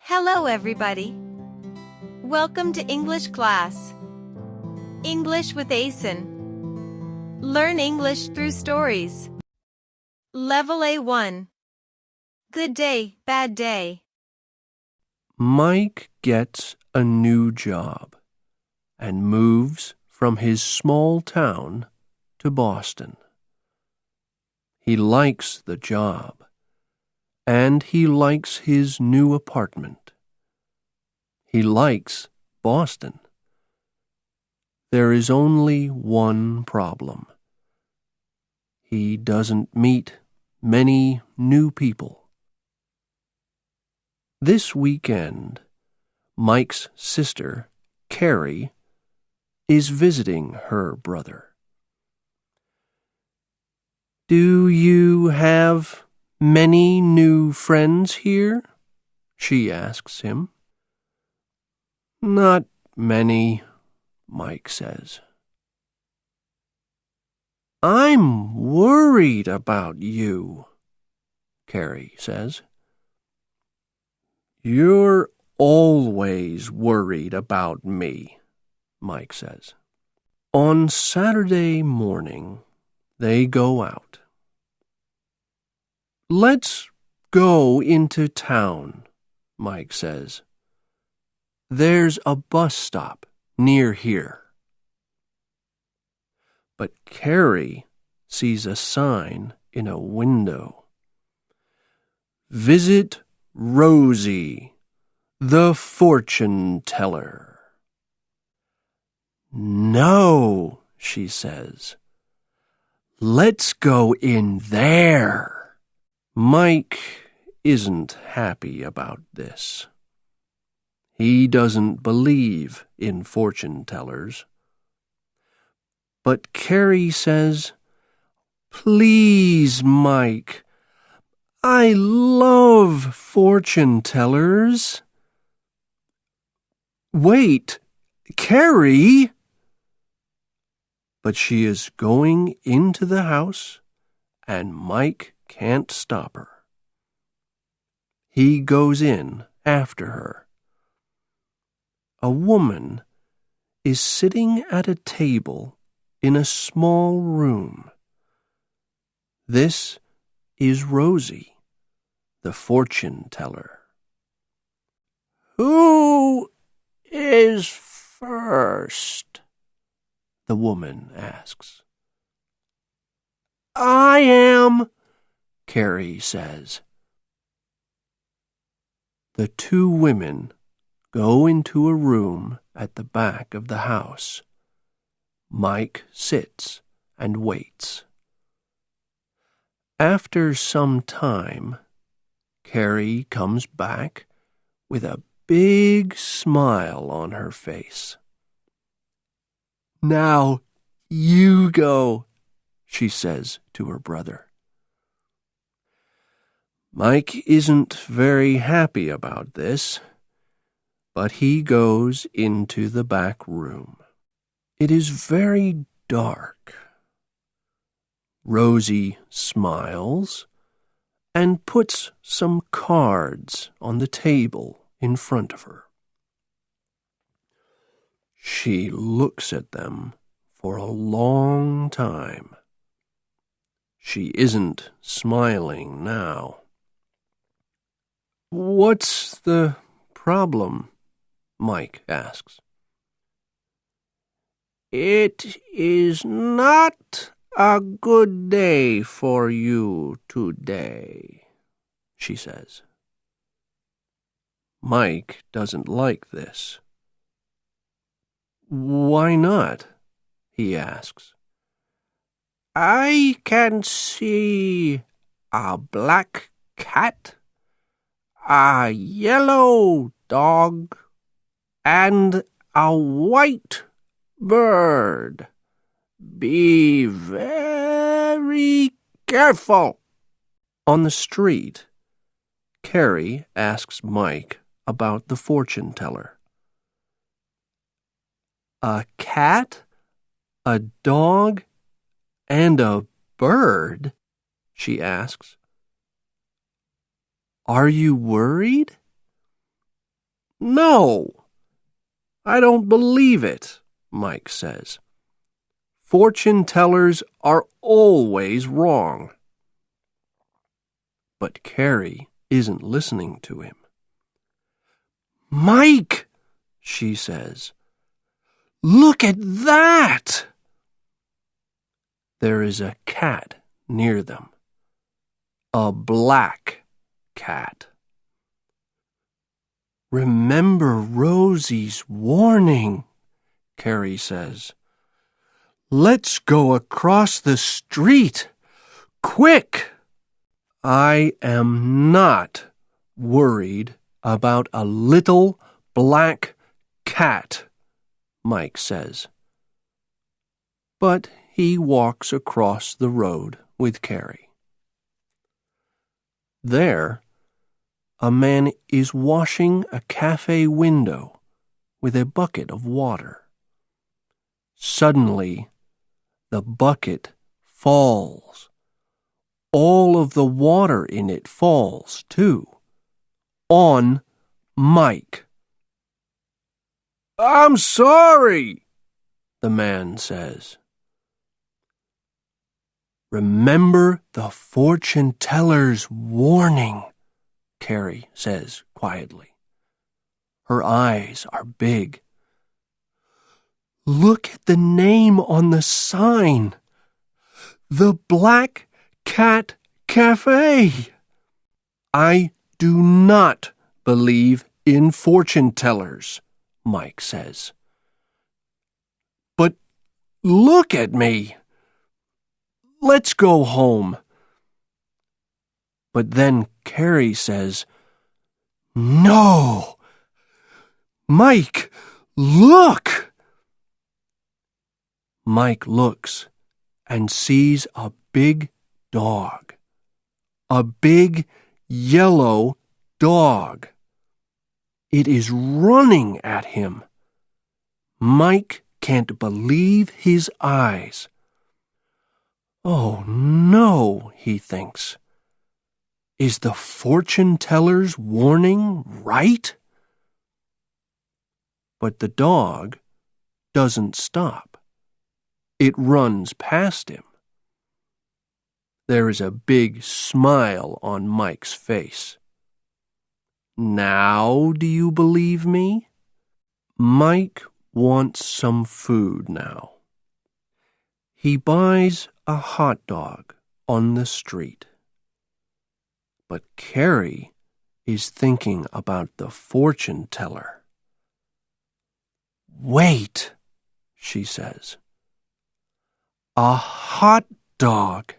Hello, everybody. Welcome to English class. English with Asen. Learn English through stories. Level A1. Good day, bad day. Mike gets a new job and moves from his small town to Boston. He likes the job, and he likes his new apartment. He likes Boston. There is only one problem. He doesn't meet many new people. This weekend, Mike's sister, Carrie, is visiting her brother. "Do you have many new friends here?" she asks him. "Not many," Mike says. "I'm worried about you," Carrie says. "You're always worried about me," Mike says. On Saturday morning, they go out. "Let's go into town," Mike says. "There's a bus stop near here." But Carrie sees a sign in a window. "Visit Rosie, the fortune teller." "No," she says. "Let's go in there." Mike isn't happy about this. He doesn't believe in fortune tellers. But Carrie says, "Please, Mike, I love fortune tellers." "Wait, Carrie!" But she is going into the house, and Mike can't stop her. He goes in after her. A woman is sitting at a table in a small room. This is Rosie, the fortune teller. "Who is first?" the woman asks. "I am," Carrie says. The two women go into a room at the back of the house. Mike sits and waits. After some time, Carrie comes back with a big smile on her face. "Now you go," she says to her brother. Mike isn't very happy about this, but he goes into the back room. It is very dark. Rosie smiles and puts some cards on the table in front of her. She looks at them for a long time. She isn't smiling now. "What's the problem?" Mike asks. "It is not a good day for you today," she says. Mike doesn't like this. "Why not?" he asks. "I can see a black cat, a yellow dog, and a white bird. Be very careful." On the street, Carrie asks Mike about the fortune teller. "A cat, a dog, and a bird?" she asks. "Are you worried?" No, I don't believe it, Mike says. Fortune tellers are always wrong. But Carrie isn't listening to him. Mike, she says, look at that! There is a cat near them. A black cat. Remember Rosie's warning, Carrie says. Let's go across the street. Quick! I am not worried about a little black cat, Mike says. But he walks across the road with Carrie. There, a man is washing a cafe window with a bucket of water. Suddenly, the bucket falls. All of the water in it falls, too, on Mike. I'm sorry, the man says. Remember the fortune teller's warning, Carrie says quietly. Her eyes are big. Look at the name on the sign. The Black Cat Cafe. I do not believe in fortune tellers, Mike says. But look at me. Let's go home. But then Carrie says, No! Mike, look! Mike looks and sees a big dog. A big yellow dog. It is running at him. Mike can't believe his eyes. Oh no, he thinks. Is the fortune teller's warning right? But the dog doesn't stop. It runs past him. There is a big smile on Mike's face. Now do you believe me? Mike wants some food now. He buys a hot dog on the street. But Carrie is thinking about the fortune teller. Wait, she says. A hot dog.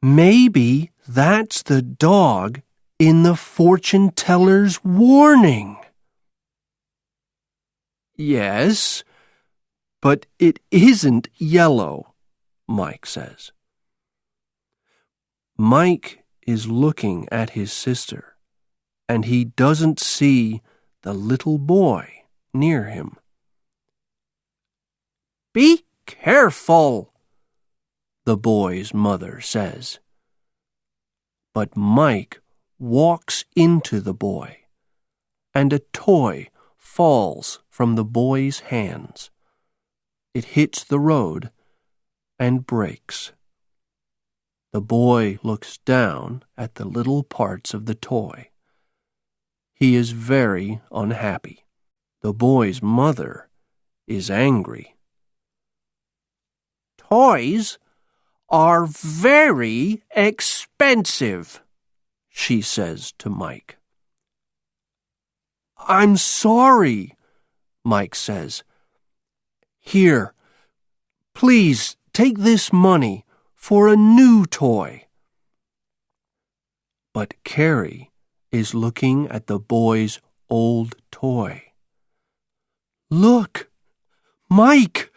Maybe that's the dog in the fortune teller's warning. Yes, but it isn't yellow, Mike says. Mike is looking at his sister, and he doesn't see the little boy near him. Be careful, the boy's mother says. But Mike walks into the boy, and a toy falls from the boy's hands. It hits the road and breaks. The boy looks down at the little parts of the toy. He is very unhappy. The boy's mother is angry. Toys are very expensive, she says to Mike. I'm sorry, Mike says. Here, please take this money for a new toy. But Carrie is looking at the boy's old toy. Look, Mike,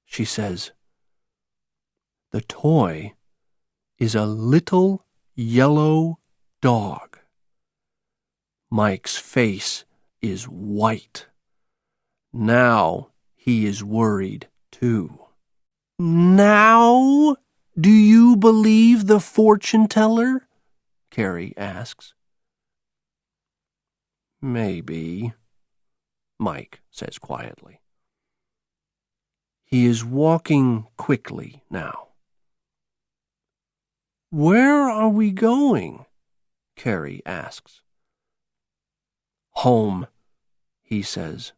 she says. The toy is a little yellow dog. Mike's face is white. Now he is worried too. Now, do you believe the fortune teller? Carrie asks. Maybe, Mike says quietly. He is walking quickly now. Where are we going? Carrie asks. Home, he says.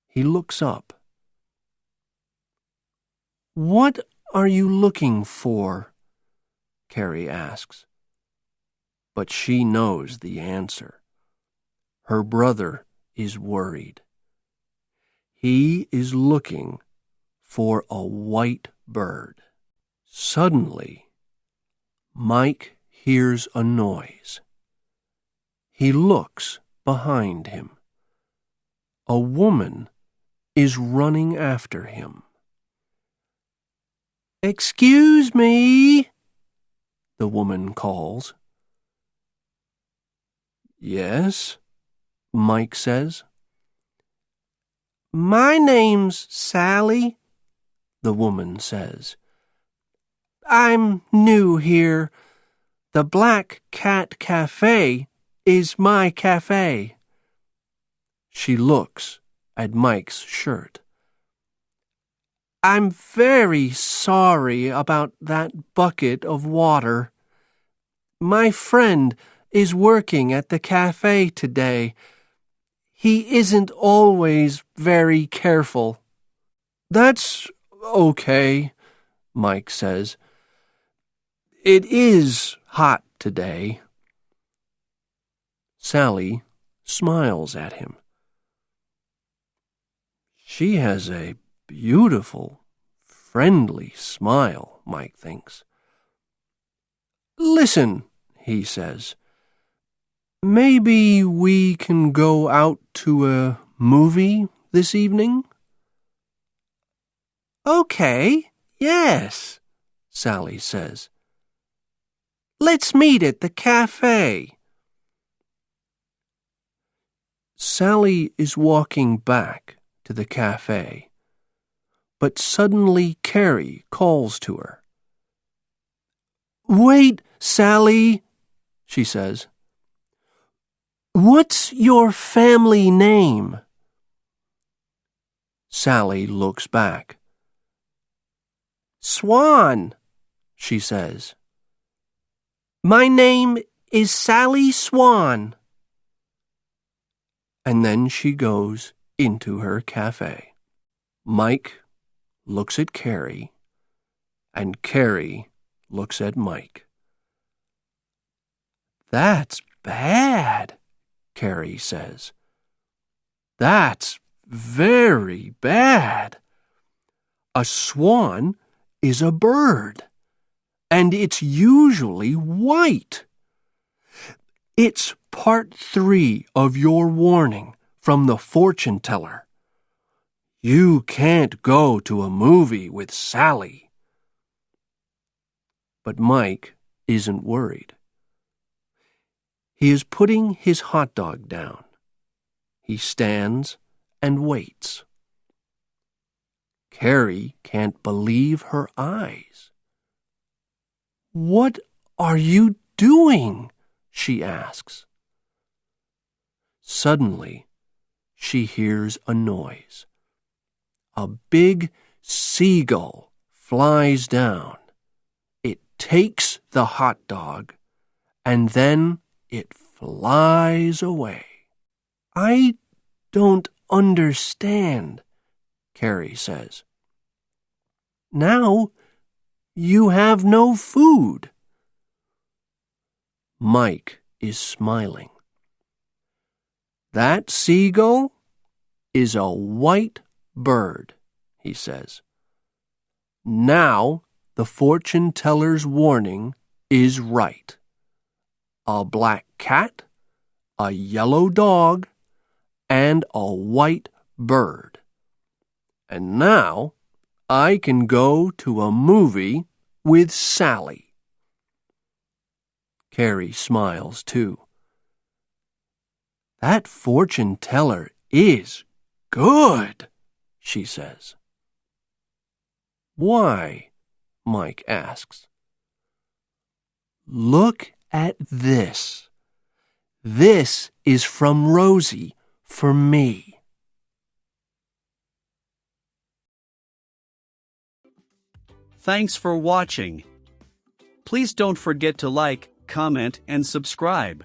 He looks up. What are you looking for? Carrie asks. But she knows the answer. Her brother is worried. He is looking for a white bird. Suddenly, Mike hears a noise. He looks behind him. A woman is running after him. Excuse me, the woman calls. Yes, Mike says. My name's Sally, the woman says. I'm new here. The Black Cat Cafe is my cafe. She looks at Mike's shirt. I'm very sorry about that bucket of water. My friend is working at the cafe today. He isn't always very careful. That's okay, Mike says. It is hot today. Sally smiles at him. She has a beautiful, friendly smile, Mike thinks. Listen, he says. Maybe we can go out to a movie this evening? Okay, yes, Sally says. Let's meet at the cafe. Sally is walking back to the cafe, but suddenly Carrie calls to her. Wait, Sally, she says. What's your family name? Sally looks back. Swan, she says. My name is Sally Swan. And then she goes into her cafe. Mike looks at Carrie, and Carrie looks at Mike. That's bad, Carrie says. That's very bad. A swan is a bird, and it's usually white. It's part 3 of your warning from the fortune teller. You can't go to a movie with Sally. But Mike isn't worried. He is putting his hot dog down. He stands and waits. Carrie can't believe her eyes. What are you doing? She asks. Suddenly, she hears a noise. A big seagull flies down. It takes the hot dog, and then it flies away. I don't understand, Carrie says. Now you have no food. Mike is smiling. That seagull is a white bird, he says. Now the fortune teller's warning is right. A black cat, a yellow dog, and a white bird. And now I can go to a movie with Sally. Carrie smiles too. That fortune teller is good, she says. Why? Mike asks. Look at this. This is from Rosie for me. Thanks for watching. Please don't forget to like, comment, and subscribe.